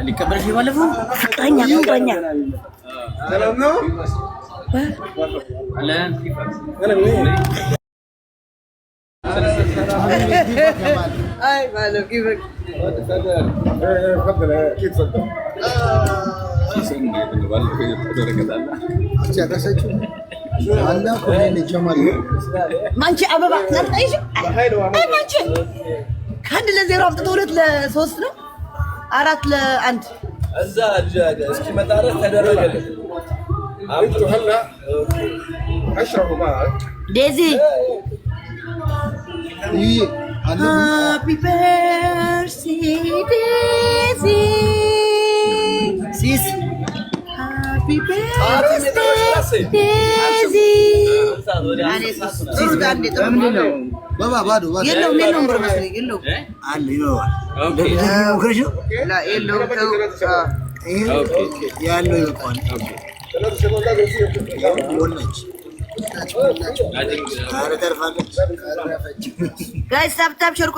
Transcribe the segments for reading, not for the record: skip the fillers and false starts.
ሊቀበልሽ ባለፈው ፍቅረኛ ሰላም ነው اي مالو كيفك؟ تفضل اكيد تفضل مانشي ابابا ايش؟ اي مانشي كان لزيرو አምጥቶ 2-3 ነው 4-1 እዛ እስኪ መጣረት ተደረገልን انتوا هلا اشربوا معك ديزي هابي بيرثدي ديزي سيس هابي بيرثدي ديزي بابا بادو يلو برو مسلي يلو اوكي لا يلو اوكي يالو يكون ثلاث شباب ولج ጋይስ ታፕታፕ ሸር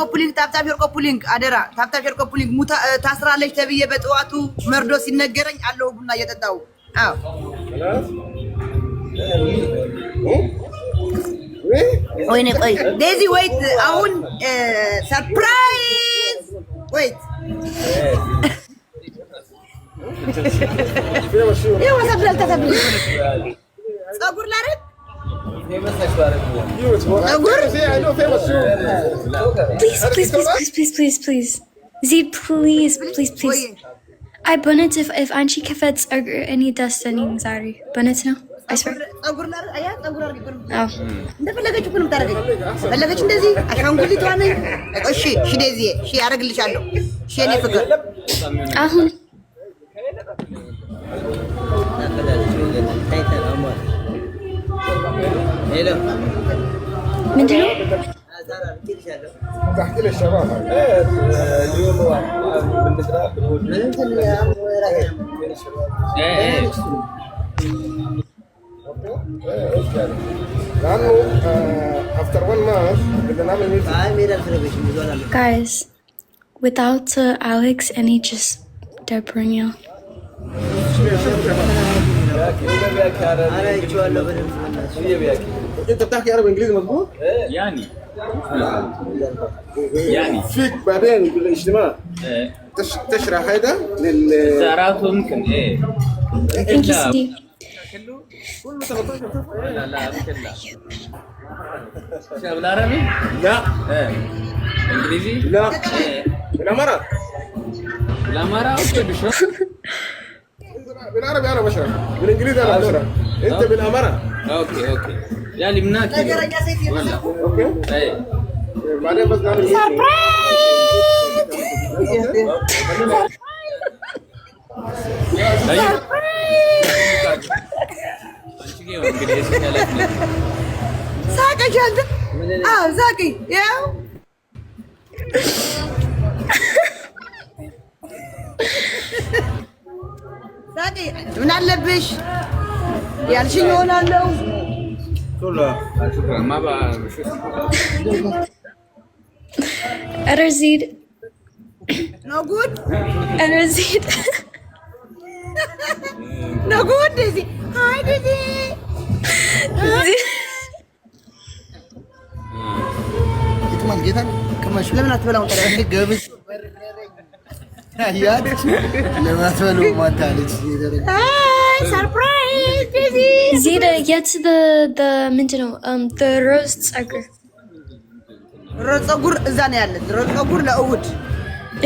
ኮፕሊንግ አደራ ታፕታፕ ሸር ኮፕሊንግ ሙታ ታስራለች ተብዬ በጠዋቱ መርዶ ሲነገረኝ አለው ቡና እየጠጣው አዎ ወይኔ ቆይ ዴዚ ዌይት አሁን ሰርፕራይዝ ዌይት يا وسبل تسبل صبر لارك Please. Zee, please. I bunnet if Anchi kefets are any dust any sorry. Bunnet no? I swear. Oh. እንደፈለገች ሁሉም ታረገኝ ፈለገች እንደዚህ አሻንጉሊቷ ነኝ እሺ ደዚ እሺ ያረግልሻለሁ እሺ እኔ ፍቅር አሁን ሄሎ ምንድነው تحكي للشباب اليوم بالنسبه لانه افتر 1 مانث بدنا نعمل ميتنج guys without Alex and he just Debrino انت بتحكي عربي انجليزي مظبوط؟ يعني فيك بعدين بالاجتماع تشرح هذا تعرفوا ممكن ايه thank you Steve لا ممكن لا شاب العربي لا انجليزي لا ايه بالامارات اوكي بشرح بالعربي انا بشرح بالانجليزي انا بشرح انت بالامارات اوكي يعني مناكي ولا اوكي ايه بعدين بس نعمل ሳቀሽ አንተ አዎ ሳቂ ያው ሳቂ ምን አለብሽ ያልሽኝ እሆናለሁ شكرا ما بقى Erzid no good Erzid no good Daisy hi Daisy كمان جيتك كمان شو ለምን አትበላው ታዲያ جابت يا لما تقولوا ما تعالج Hi, surprise Daisy Zita get to the ምንድነው the roast sugar ጸጉር እዛ ነው ያለ ጸጉር ለእሑድ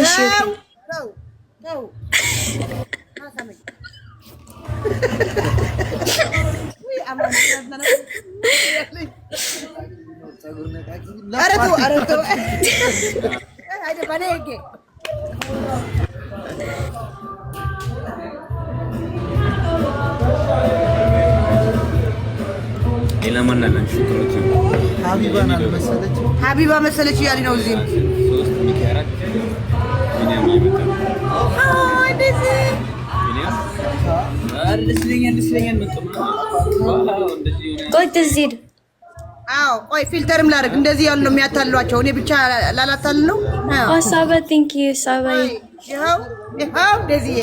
እሺ ነው አረቶ አይደ ባኔጌ إلى من نلعب شكرا ሀቢባ መሰለች እያለኝ ነው እዚህም Like the Zid አዎ ቆይ ፊልተርም ላድርግ። እንደዚህ ያሉ ነው የሚያታልሏቸው። እኔ ብቻ ላላታል ነው። Oh, Saba, thank you, Saba. ይኸው እንደዚህ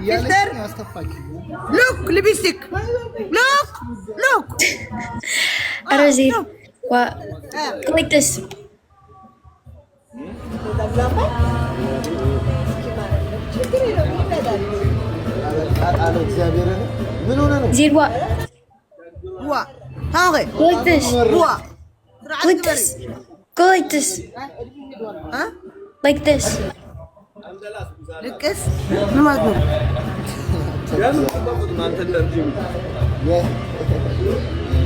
ፊልተር look lipstick look Arazid, what? Go like this. Zid, what? what ታውቀ Go like this. what Like this. Go like this. Like this. ልቅስ ምን ማለት ነው?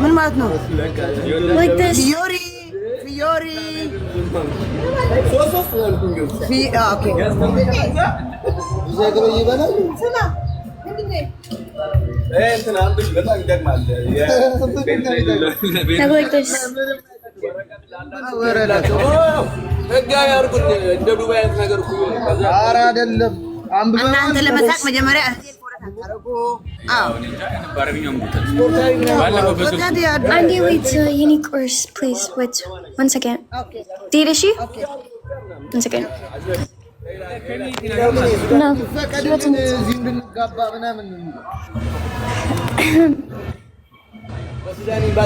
ምን ማለት ነው? Like this. ፊዮሪ ኦኬ Now go like this. እናንተ ለመሳቅ መጀመሪያ Andy, wait, unique course, please. Wait, 1 second. Did she? One second. No, she wasn't.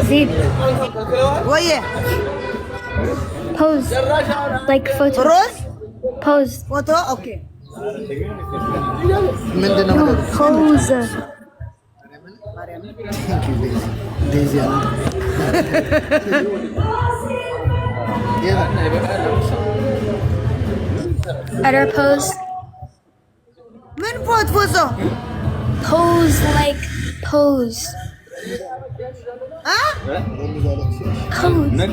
Zid, ወየ pose. Like photo. ሮዝ Pose. ፎቶ ኦኬ ምንድነው? No, pose. እንደዚህ ያለ Other pose. ምን ፎቶ Pose like pose. Pose.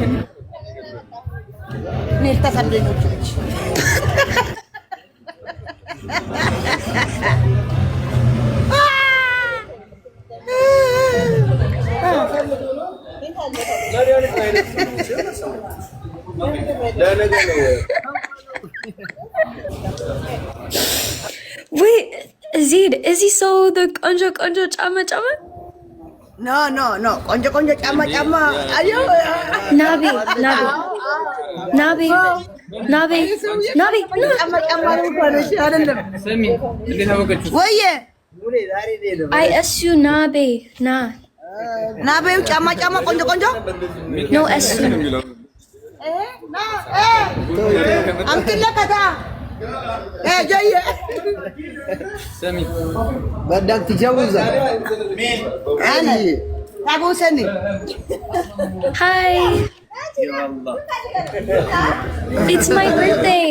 ኔልታ ሳንደኞች Wait, Zid, is he so the konjo chama? ኖ ቆንጆ ጫማ አዮ Nabi. ጫማ ነው ማለት አይደለም ወየ I asu Nabe. ናበዩ ጫማ ቆንጆ No asu. አምጥለከታ ጀየ سامي بدك تتجوز انا تابوسني Hi. يا الله It's my birthday.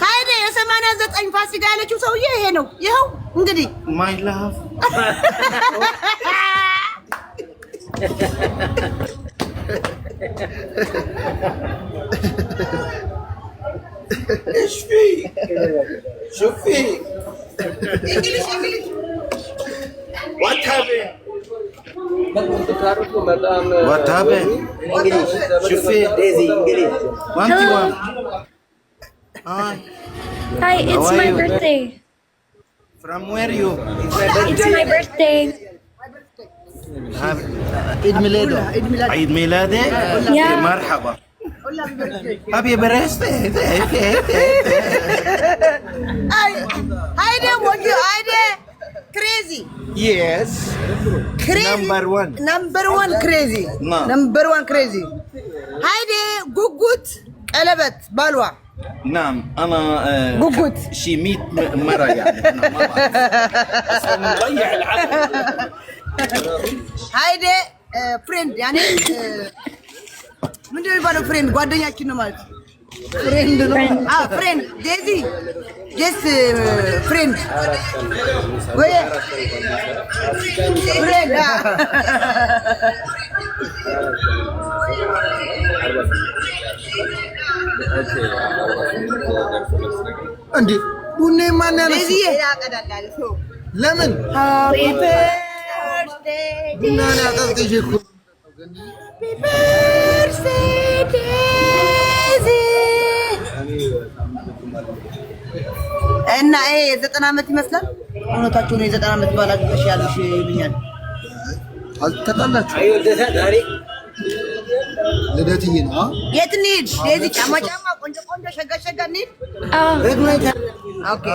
ሃይዴ የ89 ፋሲካ ያለችው ሰውዬ ይሄ ነው። ይኸው እንግዲህ ማይ ላቭ شوفي እንግሊዝ what happened What happened? شوفي دايزي انجليزي Hello. Hi, it's How are my you? birthday. From where you? It's my birthday. عيد ميلاده عيد ميلادك Yeah. مرحبا Happy birthday ሃይዴ ሞጆ ሃይዴ ክሬዚ Yes ነምበር ዋን ክሬዚ No. ነምበር ዋን ክሬዚ ሃይዴ ጉጉት ቀለበት ባልዋ نعم أنا قوقوت. شي 100 مرة يعني أنا ما بعرف. نضيع العقل ሃይዴ ፍሬንድ ያኔ ምንድን ነው የሚባለው? ፍሬንድ ጓደኛችን ነው ማለት ፍሬንድ ነው። ፍሬንድ ዴዚ ጀስት ፍሬንድ ወይ ፍሬንድ እንዴ ቡኔ ማን ያነሱ? ዴዚ ያቀዳላል ሰው ለምን ሃፒ በርዝዴይ ቡና ያቀዝቅዤ እኮ ሃፒ በርዝዴይ እና ይሄ 90 ዓመት ይመስላል። እውነታችሁ ነው። 90 ዓመት ባላገሽ ያልሽ ይሉኛል። አልተጣላችሁ? አይ ወደታ ዛሬ ልደትዬ ነው። የት እንሂድ? ለዚህ ጫማ ቆንጆ ሸጋ እንሂድ። ኦኬ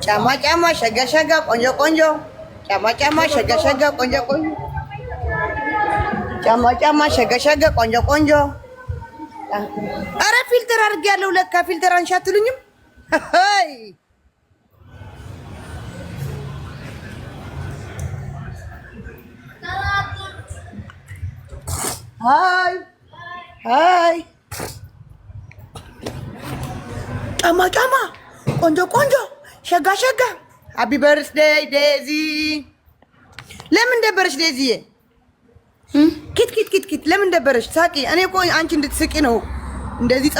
ጫማ ሸጋ ቆንጆ ጫማ ሸጋ ቆንጆ ጫማ ሸጋ ቆንጆ። ኧረ ፊልተር አድርጌያለሁ። ለካ ፊልተር አንሺ አትሉኝም? ሃይ ጫማ ቆንጆ ሸጋ ሃፒ በርዝዴይ ዴዚ። ለምን ደበረሽ ዴዚዬ? ኪት ለምን ደበረሽ? ሳቂ። እኔ እኮ አንቺ እንድትስቂ ነው እንደዚህ